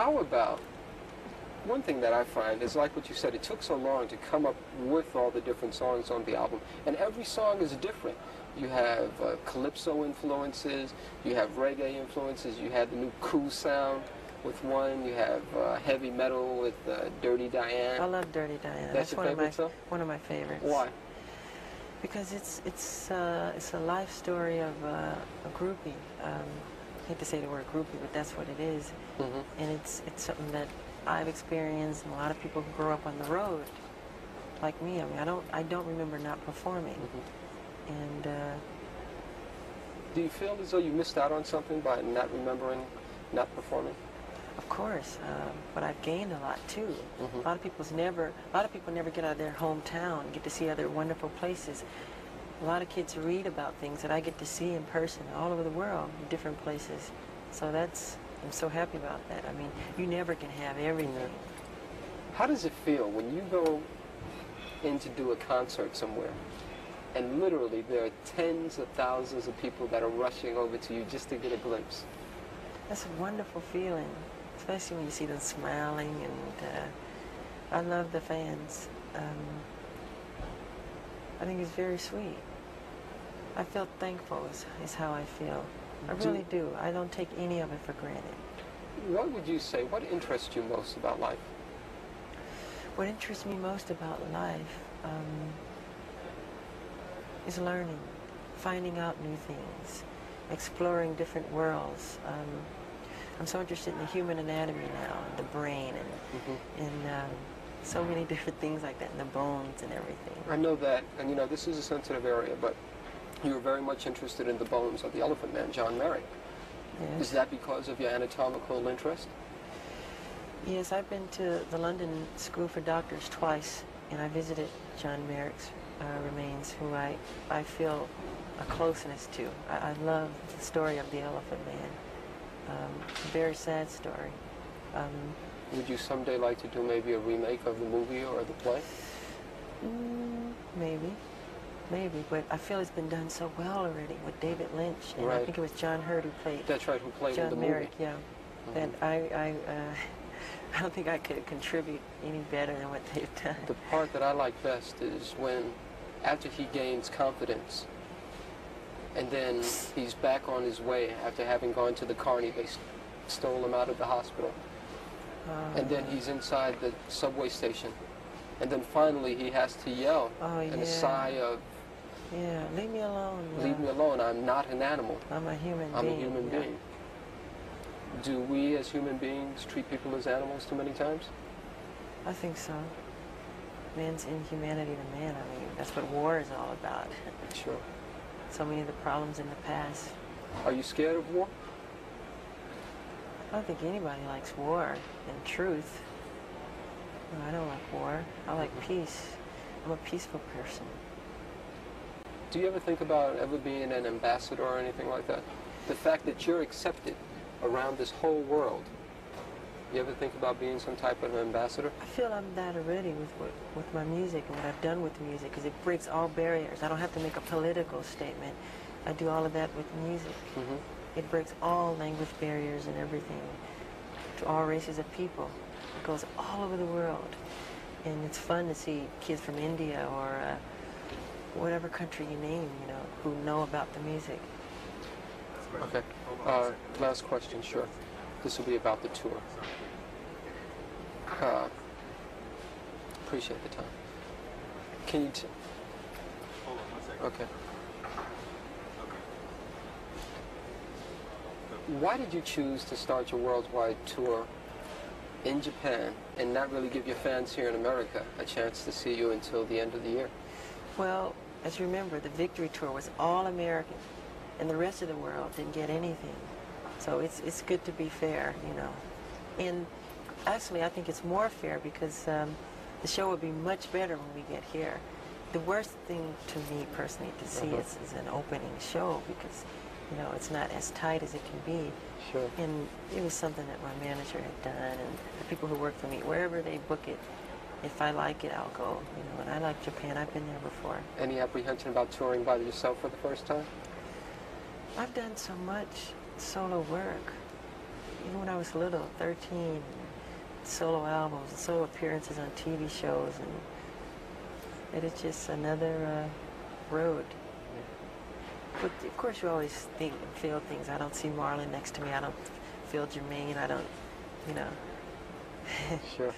How about, one thing that I find is like what you said, it took so long to come up with all the different songs on the album, and every song is different. You have calypso influences, you have reggae influences, you had the new cool sound with one, you have heavy metal with Dirty Diane. I love Dirty Diane. That's your favorite song? One of my favorites. Why? Because it's a life story of a groupie. I hate to say the word groupie, but that's what it is. Mm-hmm. And it's something that I've experienced, and a lot of people who grow up on the road, like me. I mean, I don't remember not performing. Mm-hmm. And do you feel as though you missed out on something by not remembering, not performing? of course, but I've gained a lot too. Mm-hmm. A lot of people never get out of their hometown and get to see other wonderful places. A lot of kids read about things that I get to see in person all over the world, in different places. So I'm so happy about that. I mean, you never can have everything. Yeah. How does it feel when you go in to do a concert somewhere and literally there are tens of thousands of people that are rushing over to you just to get a glimpse? That's a wonderful feeling, especially when you see them smiling, and I love the fans. I think it's very sweet. I feel thankful is how I feel. I really do. I don't take any of it for granted. What would you say, what interests you most about life? What interests me most about life is learning, finding out new things, exploring different worlds. I'm so interested in the human anatomy now, the brain, and so many different things like that, and the bones and everything. I know that, and you know, this is a sensitive area, but you were very much interested in the bones of the Elephant Man, John Merrick. Yes. Is that because of your anatomical interest? Yes, I've been to the London School for Doctors twice, and I visited John Merrick's remains, who I feel a closeness to. I love the story of the Elephant Man. A very sad story. Would you someday like to do maybe a remake of the movie or the play? Maybe, but I feel it's been done so well already with David Lynch, and right. I think it was John Hurt who played. That's right, who played John in the Merrick, movie. yeah. And I don't think I could contribute any better than what they've done. The part that I like best is when, after he gains confidence, and then he's back on his way after having gone to the carny. They stole him out of the hospital. And then he's inside the subway station. And then finally he has to yell in a sigh of, yeah, leave me alone. Leave me alone. I'm not an animal. I'm a human being. I'm a human being. Do we as human beings treat people as animals too many times? I think so. Man's inhumanity to man. I mean, that's what war is all about. Sure. So many of the problems in the past. Are you scared of war? I don't think anybody likes war, in truth. No, I don't like war. I like peace. I'm a peaceful person. Do you ever think about ever being an ambassador or anything like that? The fact that you're accepted around this whole world. You ever think about being some type of ambassador? I feel I'm that already with my music and what I've done with music, because it breaks all barriers. I don't have to make a political statement. I do all of that with music. It breaks all language barriers and everything to all races of people. It goes all over the world. And it's fun to see kids from India or whatever country you name, you know, who know about the music. Okay. Last question, sure. This will be about the tour. Appreciate the time. Can you Hold on 1 second. okay. Why did you choose to start your worldwide tour in Japan and not really give your fans here in America a chance to see you until the end of the year? Well, as you remember, the Victory Tour was all American, and the rest of the world didn't get anything. So it's good to be fair, you know. And actually, I think it's more fair because the show will be much better when we get here. The worst thing to me personally to see is an opening show because, you know, it's not as tight as it can be. Sure. And it was something that my manager had done, and the people who work for me, wherever they book it, if I like it, I'll go. You know, and I like Japan. I've been there before. Any apprehension about touring by yourself for the first time? I've done so much solo work. even when I was little, 13, solo albums, solo appearances on TV shows, and it's just another road. But of course you always think and feel things. I don't see Marlon next to me. I don't feel Jermaine. I don't, you know. Sure.